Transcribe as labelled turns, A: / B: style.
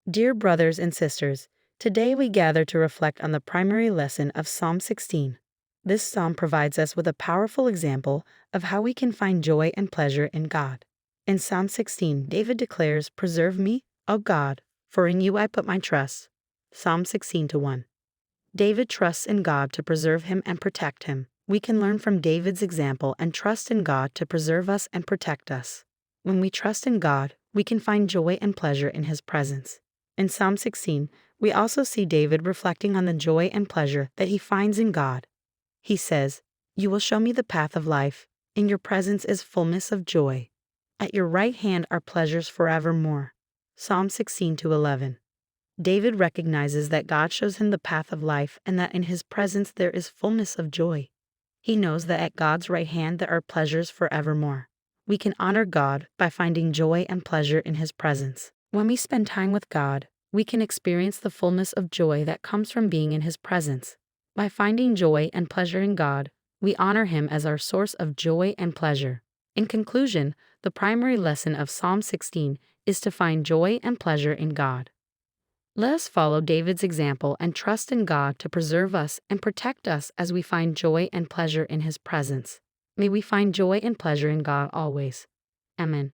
A: Dear brothers and sisters, today we gather to reflect on the primary lesson of Psalm 16. This psalm provides us with a powerful example of how we can find joy and pleasure in God. In Psalm 16, David declares, "Preserve me, O God, for in you I put my trust." Psalm 16:1. David trusts in God to preserve him and protect him. We can learn from David's example and trust in God to preserve us and protect us. When we trust in God, we can find joy and pleasure in His presence. In Psalm 16, we also see David reflecting on the joy and pleasure that he finds in God. He says, "You will show me the path of life. In your presence is fullness of joy. At your right hand are pleasures forevermore." Psalm 16:11. David recognizes that God shows him the path of life and that in His presence there is fullness of joy. He knows that at God's right hand there are pleasures forevermore. We can honor God by finding joy and pleasure in His presence. When we spend time with God, we can experience the fullness of joy that comes from being in His presence. By finding joy and pleasure in God, we honor Him as our source of joy and pleasure. In conclusion, the primary lesson of Psalm 16 is to find joy and pleasure in God. Let us follow David's example and trust in God to preserve us and protect us as we find joy and pleasure in His presence. May we find joy and pleasure in God always. Amen.